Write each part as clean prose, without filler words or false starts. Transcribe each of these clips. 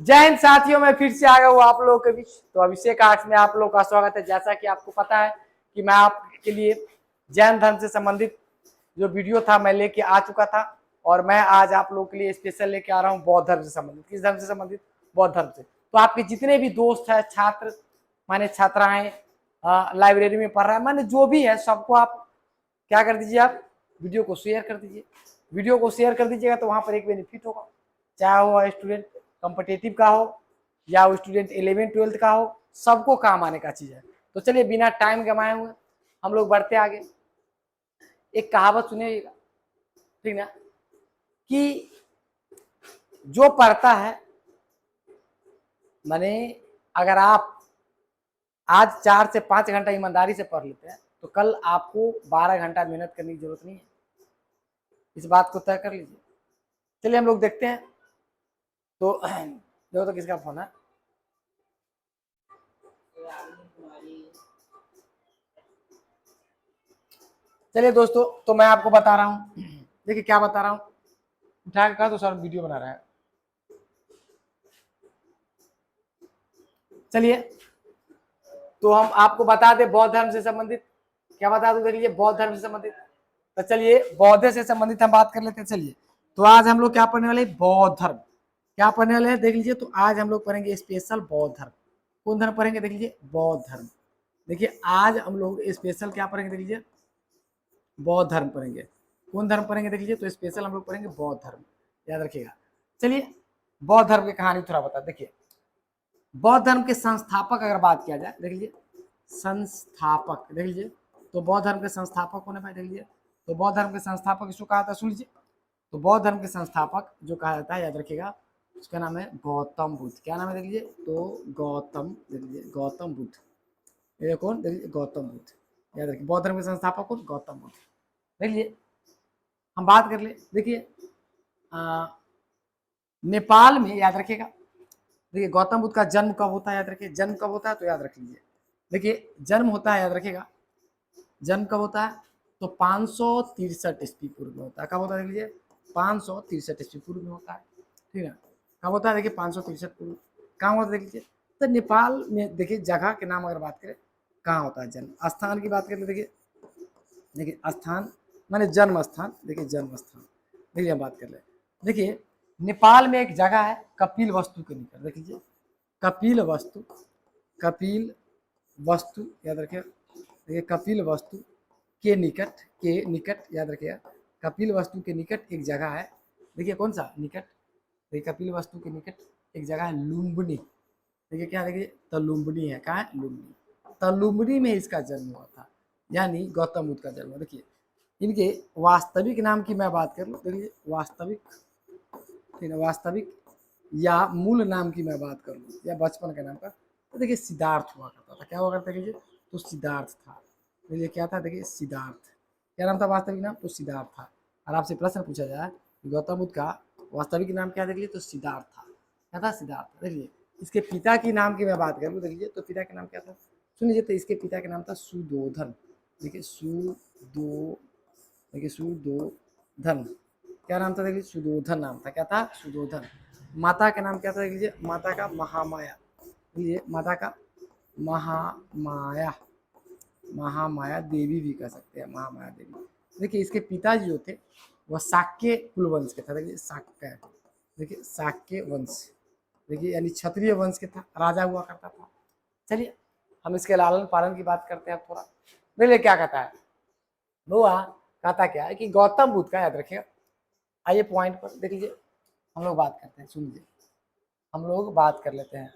जय हिंद साथियों, मैं फिर से आ गया हूँ आप लोगों के बीच। तो अभिषेक आर्ट्स में आप लोगों का स्वागत है। जैसा कि आपको पता है कि मैं आपके लिए जैन धर्म से संबंधित जो वीडियो था मैं लेके आ चुका था, और मैं आज आप लोगों के लिए स्पेशल लेके आ रहा हूँ बौद्ध धर्म से संबंधित। किस धर्म से संबंधित? बौद्ध धर्म से। तो आपके जितने भी दोस्त है, छात्र माने छात्राएं लाइब्रेरी में पढ़ रहा है, माने जो भी है, सबको आप क्या कर दीजिए, आप वीडियो को शेयर कर दीजिए। वीडियो को शेयर कर दीजिएगा तो वहां पर एक बेनिफिट होगा, चाहे वो स्टूडेंट कॉम्पिटेटिव का हो या वो स्टूडेंट 11th-12th का हो, सबको काम आने का चीज है। तो चलिए बिना टाइम गंवाए हुए हम लोग बढ़ते आगे। एक कहावत सुनिएगा, ठीक ना, कि जो पढ़ता है, माने अगर आप आज 4 से 5 घंटा ईमानदारी से पढ़ लेते हैं तो कल आपको 12 घंटा मेहनत करने की जरूरत नहीं है। इस बात को तय कर लीजिए। चलिए हम लोग देखते हैं। तो देखो तो किसका फोन है। चलिए दोस्तों, तो मैं आपको बता रहा हूँ, देखिए क्या बता रहा हूँ। उठा के कहा तो सर वीडियो बना रहा है। चलिए, तो हम आपको बता दें बौद्ध धर्म से संबंधित क्या बता दूं, देख लीजिए बौद्ध धर्म से संबंधित। तो चलिए बौद्ध से संबंधित हम बात कर लेते हैं। चलिए, तो आज हम लोग क्या पढ़ने वाले हैं? बौद्ध धर्म। क्या पढ़ने वाले हैं देख लीजिए। तो आज हम लोग पढ़ेंगे स्पेशल बौद्ध धर्म। कौन धर्म पढ़ेंगे? देख लीजिए बौद्ध धर्म। देखिए आज हम लोग स्पेशल क्या पढ़ेंगे? देख लीजिए बौद्ध धर्म पढ़ेंगे। कौन धर्म पढ़ेंगे? देख लीजिए, तो स्पेशल हम लोग पढ़ेंगे बौद्ध धर्म, याद रखिएगा। चलिए बौद्ध धर्म की कहानी थोड़ा बता। देखिए बौद्ध धर्म के संस्थापक अगर बात किया जाए, देख लीजिए संस्थापक, देख लीजिए तो बौद्ध धर्म के संस्थापक कौन है भाई? देख लीजिए, तो बौद्ध धर्म के संस्थापक इसको कहा था, सुन लीजिए। तो बौद्ध धर्म के संस्थापक जो कहा जाता है, याद रखिएगा, उसका नाम है गौतम बुद्ध। क्या नाम है? देख लीजिए, तो गौतम, देख लीजिए गौतम बुद्ध। ये कौन? देख लीजिए गौतम बुद्ध। याद रखिए बौद्ध धर्म के संस्थापक कौन? गौतम बुद्ध। देख लीजिए हम बात कर ले। देखिए नेपाल में, याद रखिएगा, देखिए गौतम बुद्ध का जन्म कब होता है? याद रखिए जन्म कब होता है, तो याद रख लीजिए। देखिए जन्म होता है, याद रखिएगा, जन्म कब होता है? तो 563 ईस्वी पूर्व में होता है। कब होता है? देख लीजिए 563 ईस्वी पूर्व में होता है, ठीक है। कब होता है? देखिए 563 पूर्व। कहाँ होता है? देख लीजिए, तो नेपाल में देखिए जगह के नाम अगर बात करें, कहाँ होता है जन्म, स्थान की बात करें, देखिए देखिए स्थान माने जन्म स्थान, देखिए जन्म स्थान। देखिए हम बात कर ले। देखिए नेपाल में एक जगह है कपिल वस्तु के निकट, देख लीजिए कपिल वस्तु, कपिल वस्तु, याद रखिए। देखिए कपिल वस्तु के निकट, याद रखिएगा, कपिल वस्तु के निकट एक जगह है। देखिए कौन सा निकट? देखिए कपिल वस्तु के निकट एक जगह है लुम्बिनी। देखिए क्या? देखिए तलुम्बिनी है। कहाँ है? लुम्बिनी। तलुम्बिनी में इसका जन्म हुआ था, यानी गौतम बुद्ध का जन्म। देखिए इनके वास्तविक नाम की मैं बात कर लूँ, देखिए वास्तविक, ठीक है, वास्तविक या मूल नाम की मैं बात कर लूँ, या बचपन के नाम का, तो देखिए सिद्धार्थ हुआ करता था। क्या हुआ करता? देखिए तो सिद्धार्थ था। देखिए क्या था? देखिए सिद्धार्थ। क्या नाम था वास्तविक नाम? तो सिद्धार्थ था। और आपसे प्रश्न पूछा जाए गौतम बुद्ध का वास्तविक नाम क्या? देख लीजिए तो सिद्धार्थ था। क्या था? सिद्धार्थ। देखिए इसके पिता की नाम की मैं बात करूँ, देख लीजिए तो पिता का नाम क्या था? सुन लीजिए, तो इसके पिता का नाम था सुदोधन। देखिए देखिए सुदोधन। क्या नाम था? देखिए सुदोधन नाम था। क्या था? सुदोधन। माता का नाम क्या था? देख लीजिए माता का महामाया। देखिए माता का महामाया, महामाया देवी भी कह सकते हैं, महामाया देवी। देखिए इसके पिताजी जो थे वह शाक्य कुलवंश के थे। देखिए शाक्य, देखिए शाक्य वंश, देखिए यानी क्षत्रिय वंश के था, राजा हुआ करता था। चलिए हम इसके लालन पालन की बात करते हैं थोड़ा। देखिए क्या कहता है वो, कहता क्या है कि गौतम बुद्ध का, याद रखिएगा, आइए पॉइंट पर देख लीजिए, हम लोग बात करते हैं, सुन लीजिए, हम लोग बात कर लेते हैं।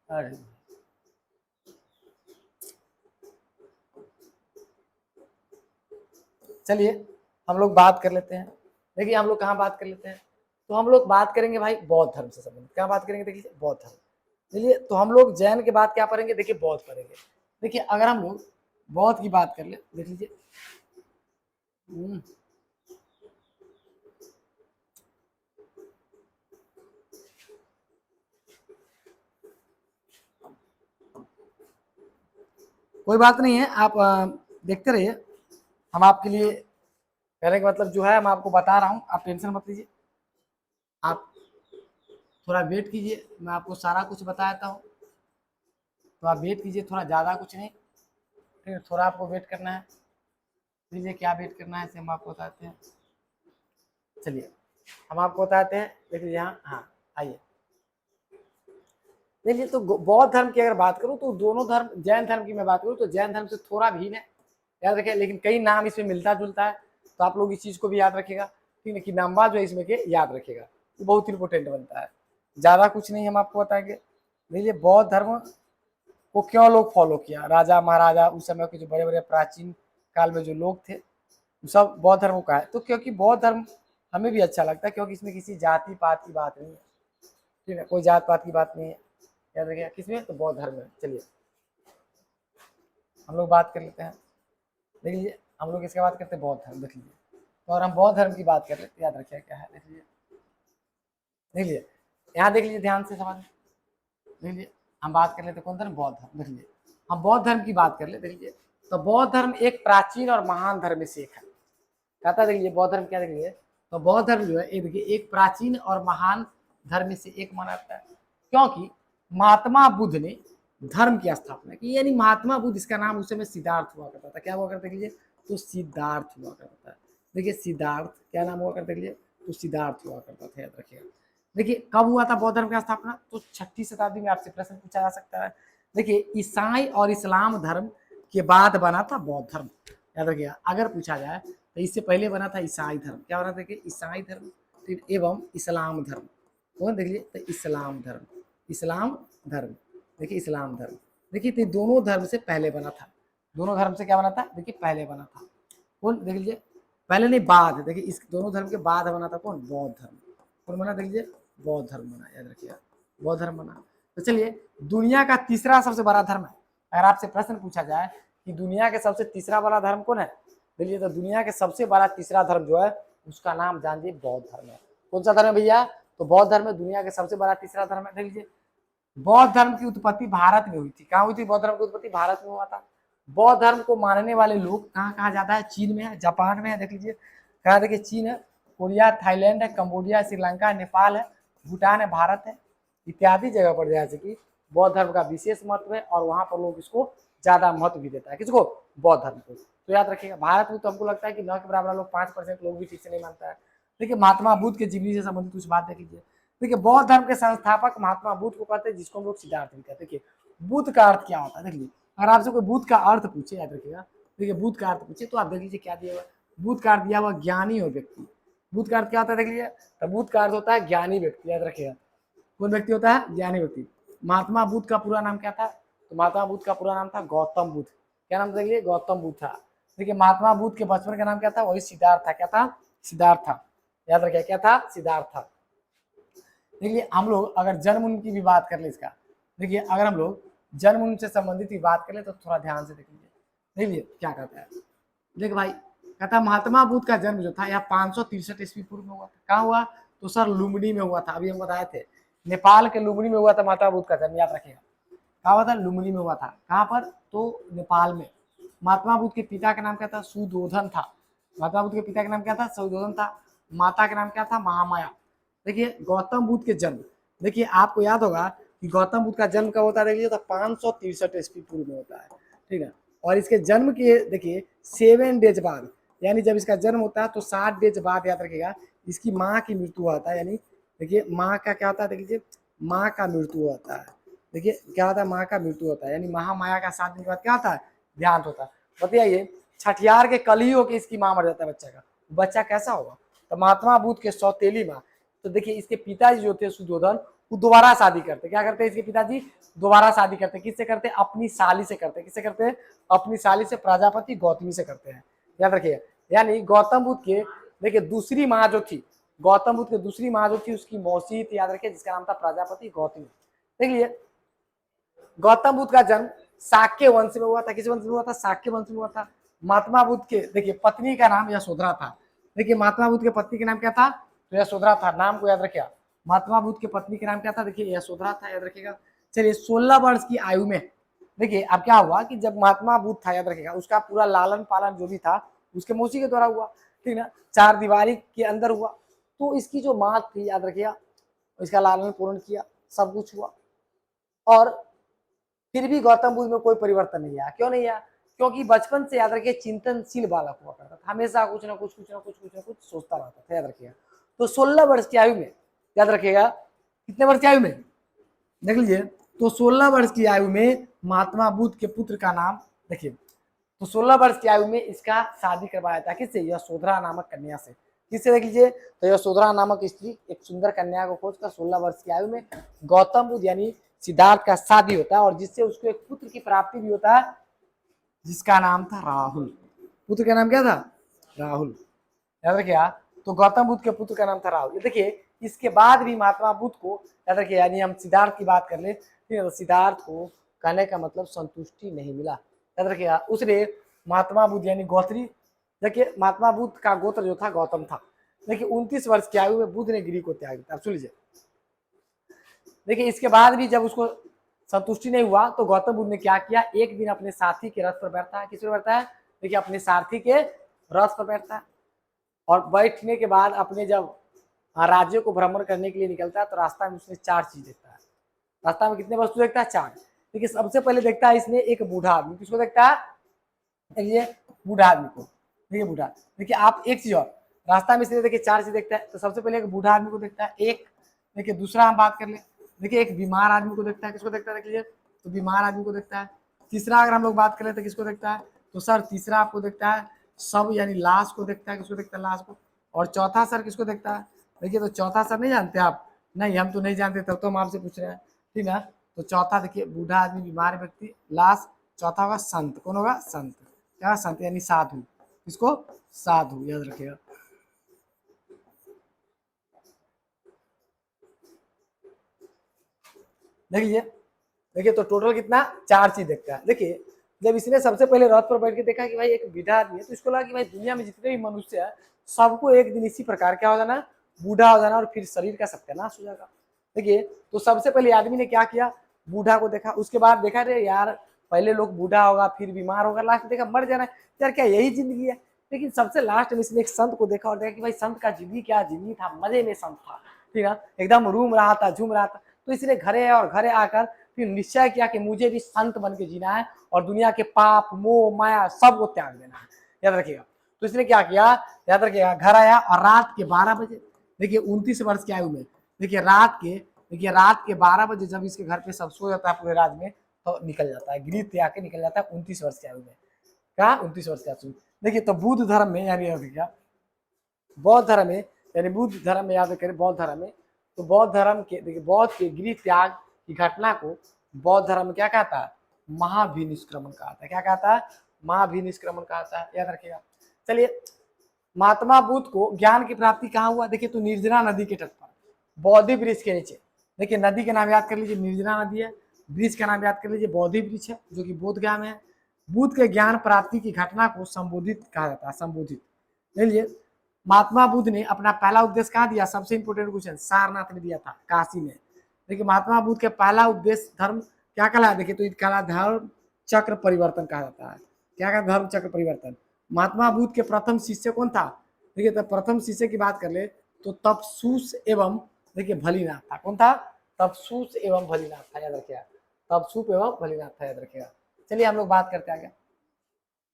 अरे चलिए हम लोग बात कर लेते हैं। देखिए हम लोग कहाँ बात कर लेते हैं, तो हम लोग बात करेंगे भाई बौद्ध धर्म से संबंधित। क्या बात करेंगे? देखिए बौद्ध धर्म। चलिए तो हम लोग जैन के बाद क्या पढ़ेंगे? देखिए बौद्ध पढ़ेंगे। देखिए अगर हम लोग बौद्ध की बात कर ले, देख लीजिए हम्म, कोई बात नहीं है, आप देखते रहिए। हम आपके लिए, कहने का मतलब जो है, मैं आपको बता रहा हूँ, आप टेंशन मत लीजिए। आप थोड़ा वेट कीजिए, मैं आपको सारा कुछ बताता हूँ। तो आप वेट कीजिए, थोड़ा ज़्यादा कुछ नहीं, ठीक है, थोड़ा आपको वेट करना है। लीजिए, क्या वेट करना है इसे हम आपको बताते हैं। चलिए, हम आपको बताते हैं। देखिए यहाँ, हाँ, आइए। देखिए, तो बौद्ध धर्म की अगर बात करूँ तो दोनों धर्म, जैन धर्म की मैं बात करूँ तो जैन धर्म से थोड़ा भिन्न है, याद रखिए, लेकिन कई नाम इसमें मिलता जुलता है। तो आप लोग इस चीज़ को भी याद रखिएगा, ठीक है, कि नामबाज जो है इसमें के याद रखिएगा, वो बहुत इंपॉर्टेंट बनता है। ज़्यादा कुछ नहीं हम आपको बताएंगे। देखिए, बौद्ध धर्म को क्यों लोग फॉलो किया, राजा महाराजा उस समय के जो बड़े बड़े प्राचीन काल में जो लोग थे, सब बौद्ध धर्म का है। तो क्योंकि बौद्ध धर्म हमें भी अच्छा लगता है, क्योंकि इसमें किसी जाति पात की बात नहीं है, ठीक है, कोई जात पात की बात नहीं है, याद रखिएगा। किसमें? तो बौद्ध धर्म में। चलिए, हम लोग बात कर लेते हैं। देख लीजिए, हम लोग इसके बात करते हैं बौद्ध धर्म, देख लीजिए। तो और हम बौद्ध धर्म की बात कर लेते हैं, याद रखिए क्या है, देख लीजिए। देख लीजिए, यहाँ देख लीजिए, ध्यान से समझ, देख लीजिए। हम बात कर लेते कौन धर्म? बौद्ध धर्म। देख लीजिए, हम बौद्ध धर्म की बात कर ले, देख लीजिए। तो बौद्ध धर्म एक प्राचीन और महान धर्म में से एक है। कहता है, देखिए बौद्ध धर्म क्या, देख लीजिए। तो बौद्ध धर्म जो है, ये देखिए, एक प्राचीन और महान धर्म में से एक माना जाता है, क्योंकि महात्मा बुद्ध ने धर्म की स्थापना की। यानी महात्मा बुद्ध, इसका नाम उस समय सिद्धार्थ हुआ करता था। क्या हुआ करता, देख लीजिए, तो सिद्धार्थ हुआ करता था। देखिए, सिद्धार्थ क्या नाम हुआ करता, देख लीजिए, तो सिद्धार्थ हुआ करता था, याद रखिएगा। देखिए, कब हुआ था बौद्ध धर्म की स्थापना? तो 6ठी शताब्दी में आपसे प्रश्न पूछा जा सकता है। देखिए, ईसाई और इस्लाम धर्म के बाद बना था बौद्ध धर्म, याद रखिएगा। अगर पूछा जाए तो इससे पहले बना था ईसाई धर्म। क्या बना था? देखिए, ईसाई धर्म एवं इस्लाम धर्म। कौन? देखिए, तो इस्लाम धर्म, इस्लाम धर्म, देखिए इस्लाम धर्म। देखिए, तो दोनों धर्म से पहले बना था। दोनों धर्म से क्या बना था? देखिए, पहले बना था। कौन? देख लीजिए, पहले नहीं, बाद। देखिए, इस दोनों धर्म के बाद बना था कौन? बौद्ध धर्म। कौन बना? देख लीजिए, बौद्ध धर्म बना, याद रखिएगा, बौद्ध धर्म बना। तो चलिए, दुनिया का तीसरा सबसे बड़ा धर्म है। अगर आपसे प्रश्न पूछा जाए कि दुनिया के सबसे तीसरा बड़ा धर्म कौन है, देखिए, तो दुनिया के सबसे बड़ा तीसरा धर्म जो है, उसका नाम जानिए, बौद्ध धर्म है। कौन सा धर्म है भैया? तो बौद्ध धर्म है, दुनिया के सबसे बड़ा तीसरा धर्म है। देख लीजिए, बौद्ध धर्म की उत्पत्ति भारत में हुई थी। कहाँ हुई थी बौद्ध धर्म की उत्पत्ति? भारत में हुआ था। बौद्ध धर्म को मानने वाले लोग कहाँ कहाँ ज्यादा है? चीन में है, जापान में है, देख लीजिए, कहाँ, देखिए, चीन है, कोरिया, थाईलैंड है, कम्बोडिया, श्रीलंका, नेपाल है, भूटान है, भारत है, इत्यादि जगह पर जैसे कि बौद्ध धर्म का विशेष महत्व है, और वहां पर लोग इसको ज्यादा महत्व भी देता है। किसको? बौद्ध धर्म को। तो याद रखिएगा, भारत में तो हमको लगता है कि न के बराबर लोग 5% लोग भी ठीक से नहीं मानता है। देखिए, महात्मा बुद्ध के जीवनी से संबंधित कुछ बात देख लीजिए। देखिए, बौद्ध धर्म के संस्थापक महात्मा बुद्ध को कहते हैं, जिसको हम लोग सिद्धार्थ भी कहते हैं। देखिए, बुद्ध का अर्थ क्या होता है, देख लीजिए। अगर आपसे कोई बुद्ध का अर्थ पूछे, याद रखिएगा, देखिए, बुद्ध का अर्थ पूछे तो आप देख लीजिए क्या दिया हुआ। बुद्ध का अर्थ दिया हुआ ज्ञानी हो व्यक्ति। बुद्ध का अर्थ क्या होता है, देख लीजिए, तो बुद्ध का अर्थ होता है ज्ञानी व्यक्ति, याद रखिएगा। कौन व्यक्ति होता है? ज्ञानी व्यक्ति। महात्मा बुद्ध का पूरा नाम क्या था? तो महात्मा बुद्ध का पूरा नाम था गौतम बुद्ध। क्या नाम था? देखिए, गौतम बुद्ध था। देखिए, महात्मा बुद्ध के बचपन का नाम क्या था? वही सिद्धार्थ था। क्या था? सिद्धार्थ था, याद रखिए, क्या था? सिद्धार्थ था। देखिए, हम लोग अगर जन्म उनकी भी बात कर ले इसका, देखिए, अगर हम लोग जन्म उनसे संबंधित भी बात कर ले तो थोड़ा ध्यान से देख लीजिए। देखिए क्या कहता है, देख भाई, कहता महात्मा बुद्ध का जन्म जो था यह 563 ईस्वी पूर्व में हुआ था। कहाँ हुआ? तो सर, लुम्बिनी में हुआ था। अभी हम बताए थे, नेपाल के लुम्बिनी में हुआ था महात्मा बुद्ध का जन्म, याद रखिएगा। कहाँ हुआ था? लुम्बिनी में हुआ था। कहाँ पर? तो नेपाल में। महात्मा बुद्ध के पिता का नाम क्या था? सुधोधन था। महात्मा बुद्ध के पिता का नाम क्या था? सुधोधन था। माता का नाम क्या था? महामाया। देखिए, गौतम बुद्ध के जन्म, देखिए, आपको याद होगा कि गौतम बुद्ध का जन्म कब होता है? देखिए, तो 563 ईस्वी पूर्व में होता है, ठीक है। और इसके जन्म के देखिए 7 डेज बाद, यानी जब इसका जन्म होता है तो 7 डेज बाद, याद रखिएगा, इसकी माँ की मृत्यु होता है। यानी देखिए, माँ का क्या होता है? देखिए, माँ का मृत्यु होता है। देखिए, क्या होता है? माँ का मृत्यु होता है, यानी महामाया का 7 दिन के बाद क्या होता है? देहांत होता है। बताइए, छठियार के कल ही होकर इसकी माँ मर जाता है बच्चा का, बच्चा कैसा होगा? तो महात्मा बुद्ध के सौतेली माँ, तो देखिए, इसके पिताजी जो थे सुधोधन, वो दोबारा शादी करते। क्या करते हैं इसके पिताजी? दोबारा शादी करते। किससे करते? अपनी साली से करते। किससे करते? अपनी साली से, प्रजापति गौतमी से करते हैं, याद रखिए। यानी गौतम बुद्ध के देखिए दूसरी माँ जो थी, गौतम बुद्ध की दूसरी माँ जो थी, उसकी मौसी थी, याद रखिए, जिसका नाम था प्रजापति गौतमी। देखिए, गौतम बुद्ध का जन्म शाक्य वंश में हुआ था। किस वंश में हुआ था? शाक्य वंश में हुआ था। महात्मा बुद्ध के देखिए पत्नी का नाम यशोधरा था। देखिए महात्मा बुद्ध के पत्नी का नाम क्या था, तो यशोधरा था। नाम को याद रखिएगा, महात्मा बुद्ध के पत्नी का नाम क्या था, देखिए यशोधरा था, याद रखिएगा। चलिए 16 वर्ष की आयु में देखिए अब क्या हुआ कि जब महात्मा बुद्ध था, याद रखिएगा, उसका पूरा लालन पालन जो भी था उसके मौसी के द्वारा हुआ, ठीक ना, चार दीवारी के अंदर हुआ। तो इसकी जो माँ थी, याद रखिएगा, इसका लालन पालन किया, सब कुछ हुआ। और फिर भी गौतम बुद्ध में कोई परिवर्तन नहीं आया। क्यों नहीं आया, क्योंकि बचपन से याद रखिए चिंतनशील बालक हुआ करता था, हमेशा कुछ ना कुछ सोचता रहता था, याद रखिएगा। तो 16 वर्ष की आयु में, याद रखिएगा, कितने वर्ष की आयु में देख लीजिए, तो 16 वर्ष की आयु में महात्मा बुद्ध के पुत्र का नाम देखिए, तो 16 वर्ष की आयु में इसका शादी करवाया था, किससे, यशोधरा नामक कन्या से। किससे, देख लीजिए, तो यशोधरा नामक स्त्री एक सुंदर कन्या को खोजकर 16 वर्ष की आयु में गौतम बुद्ध यानी सिद्धार्थ का शादी होता है, और जिससे उसको एक पुत्र की प्राप्ति भी होता है, जिसका नाम था राहुल। पुत्र का नाम क्या था, राहुल, याद रखिए। तो गौतम बुद्ध के पुत्र का नाम था राहुल। देखिए इसके बाद भी महात्मा बुद्ध को, याद रखिए, यानी हम सिद्धार्थ की बात कर ले, ठीक है, तो सिद्धार्थ को कहने का मतलब संतुष्टि नहीं मिला, याद रखिएगा। उसने महात्मा बुद्ध यानी गोत्री, देखिए महात्मा बुद्ध का गोत्र जो था गौतम था। देखिए 29 वर्ष की आयु में बुद्ध ने गिरी को त्याग दिया। अब सुन लीजिए, देखिए इसके बाद भी जब उसको संतुष्टि नहीं हुआ तो गौतम बुद्ध ने क्या किया, एक दिन अपने साथी के रथ पर बैठता है। किस पर बैठता है, देखिए अपने सारथी के रथ पर बैठता है, और बैठने के बाद अपने जब राज्य को भ्रमण करने के लिए निकलता है तो रास्ता में उसने 4 चीज देखता है। रास्ता में कितने वस्तु देखता है, 4। देखिए सबसे पहले देखता है इसने एक बूढ़ा आदमी। किसको देखता है, देखिए बूढ़ा आदमी को। देखिए बूढ़ा, देखिए आप एक चीज और, रास्ता में इसने देखिए 4 चीज देखता है, तो सबसे पहले एक बूढ़ा आदमी को देखता है, एक। देखिए दूसरा हम बात कर ले, देखिए एक बीमार आदमी को देखता है। किसको देखता है, देख लीजिए, तो बीमार आदमी को देखता है। तीसरा अगर हम लोग बात करें तो किसको देखता है, तो सर तीसरा आपको देखता है सब यानी लाश को देखता है। किसको देखता है, लाश को। और चौथा सर किसको देखता है, देखिए तो चौथा सर नहीं जानते आप, नहीं हम तो नहीं जानते, तब तो हम आपसे पूछ रहे हैं, ठीक है। तो चौथा देखिए बूढ़ा आदमी, बीमार व्यक्ति, लाश, चौथा होगा संत। कौन होगा, संत। क्या, संत यानी साधु। इसको साधु, याद रखिएगा। देखिए देखिए तो टोटल कितना, 4 चीज देखता है। देखिए जब इसने सबसे पहले रथ पर बैठ के देखा कि भाई एक बूढ़ा आदमी है, तो इसको लगा कि भाई दुनिया में जितने भी मनुष्य है सबको एक दिन इसी प्रकार क्या हो जाना, बूढ़ा हो जाना, और फिर शरीर का सत्यानाश हो जाएगा। देखिए तो सबसे पहले आदमी ने क्या किया, बूढ़ा को देखा, उसके बाद देखा रे यार पहले लोग बूढ़ा होगा फिर बीमार होगा, लास्ट में देखा मर जाना है, यार क्या यही जिंदगी है। लेकिन सबसे लास्ट में इसने एक संत को देखा और देखा कि भाई संत का जिंदगी क्या जिंदगी था, मजे में संत था, ठीक है, एकदम रूम रहा था, झूम रहा था। तो इसने घरे आया और घरे आकर फिर निश्चय किया कि मुझे भी संत बन के जीना है और दुनिया के पाप मोह माया सबको त्याग देना है, याद रखिएगा। तो इसने क्या किया, याद रखिएगा, घर आया और रात के 12 बजे, देखिए 29 वर्ष की आयु में, देखिए रात के 12 बजे जब इसके घर पे सब सो जाता है पूरे रात में, तो निकल जाता है, गिरी त्याग के निकल जाता है 29 वर्ष की आयु में। क्या, 29 वर्ष की आयु। देखिए तो बुद्ध धर्म में यानी क्या, बौद्ध धर्म में, यानी बुद्ध धर्म में, याद करें बौद्ध धर्म में, तो बौद्ध धर्म के, देखिए बौद्ध के गृह त्याग की घटना को बौद्ध धर्म में क्या कहता है, महाभिनिष्क्रमण कहता है। क्या कहता है, महाभिनिष्क्रमण कहता है, याद रखिएगा। चलिए महात्मा बुद्ध को ज्ञान की प्राप्ति कहाँ हुआ, देखिए तो निर्जना नदी के तट पर, बौद्धि वृक्ष के नीचे। देखिए नदी का नाम याद कर लीजिए, निर्जना नदी है, वृक्ष का नाम याद कर लीजिए, बौद्धि वृक्ष है, जो कि बोध गया में है। बुद्ध के ज्ञान प्राप्ति की घटना को संबोधित कहा जाता है, संबोधित। लीजिए महात्मा बुद्ध ने अपना पहला उपदेश कहाँ दिया, सबसे इंपोर्टेंट क्वेश्चन, सारनाथ में दिया था, काशी में। देखिए महात्मा बुद्ध के पहला उपदेश धर्म क्या कहला, देखिए तो कहला धर्म चक्र परिवर्तन कहा जाता है। क्या कहा, धर्म चक्र परिवर्तन। महात्मा बुद्ध के प्रथम शिष्य कौन था, देखिए तो प्रथम शिष्य की बात कर ले तो तपसूस एवं देखिए भलीनाथ था। कौन था, तपसूस एवं भलीनाथ था, याद रखिएगा, तपसूप एवं भलीनाथ था, याद रखिएगा। चलिए हम लोग बात करते आगे।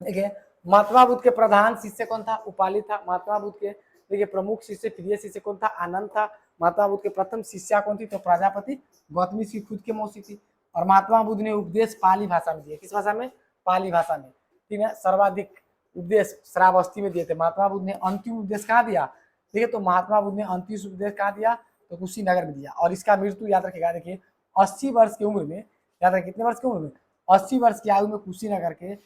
देखिए महात्मा बुद्ध के प्रधान शिष्य कौन था, उपाली था। महात्मा बुद्ध के देखिए प्रमुख शिष्य प्रिय शिष्य कौन था, आनंद था। महात्मा बुद्ध के प्रथम शिष्या कौन थी, तो प्रजापति, गौतमी की खुद की मौसी थी। और महात्मा बुद्ध ने उपदेश पाली भाषा में दिए। किस भाषा में, पाली भाषा में, ठीक है। सर्वाधिक उपदेश श्रावस्ती में दिए थे। महात्मा बुद्ध ने अंतिम उपदेश कहाँ दिया, ठीक है, तो महात्मा बुद्ध ने अंतिम उपदेश कहाँ दिया, तो कुशीनगर में दिया। और इसका मृत्यु याद रखेगा, देखिए 80 वर्ष की उम्र में, याद रखिए कितने वर्ष की उम्र में, 80 वर्ष की आयु में कुशीनगर के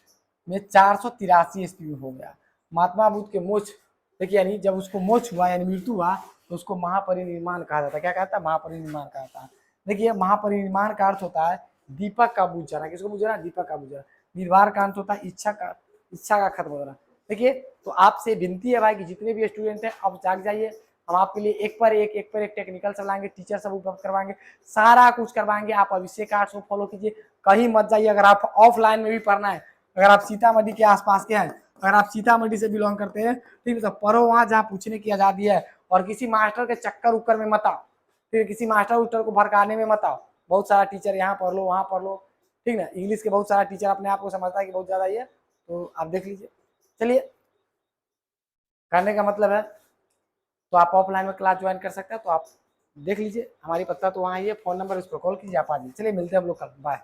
में 483 ईस्वी में हो गया। महात्मा बुद्ध के मोक्ष देखिए, यानी जब उसको मोक्ष हुआ यानी मृत्यु हुआ तो उसको महापरिनिर्वाण कहा जाता है। क्या कहता है, महापरिनिर्वाण कहा जाता है। देखिए महापरिनिर्वाण का अर्थ होता है दीपक का बुझ जाना। किसको बुझ जाना, दीपक का बुझ जाना। निर्वाण का अर्थ होता है इच्छा का इच्छा का खत्म हो रहा है। देखिए, तो आपसे विनती है भाई कि जितने भी स्टूडेंट हैं आप जाग जाइए, हम आपके लिए एक पर एक टेक्निकल चलाएंगे, टीचर सब उपलब्ध करवाएंगे, सारा कुछ करवाएंगे। आप अभिषेक आर्ट्स को फॉलो कीजिए, कहीं मत जाइए। अगर आप ऑफलाइन में भी पढ़ना है, अगर आप सीतामढ़ी के आसपास के हैं, अगर आप सीतामढ़ी से बिलोंग करते हैं, ठीक है, तो पढ़ो वहाँ जहाँ पूछने की आज़ादी है, और किसी मास्टर के चक्कर उक्कर में मत आओ, ठीक है, किसी मास्टर उस्टर को भड़काने में मत आओ। बहुत सारा टीचर यहाँ पढ़ लो वहाँ पढ़ लो, ठीक ना, इंग्लिश के बहुत सारा टीचर अपने आप को समझता है कि बहुत ज़्यादा ही है, तो आप देख लीजिए। चलिए, करने का मतलब है तो आप ऑफलाइन में क्लास ज्वाइन कर सकते हैं, तो आप देख लीजिए, हमारी पता तो वहाँ ही है, फोन नंबर इस पर कॉल कीजिए, आप आ जाइए। चलिए, मिलते हैं हम लोग कल, बाय।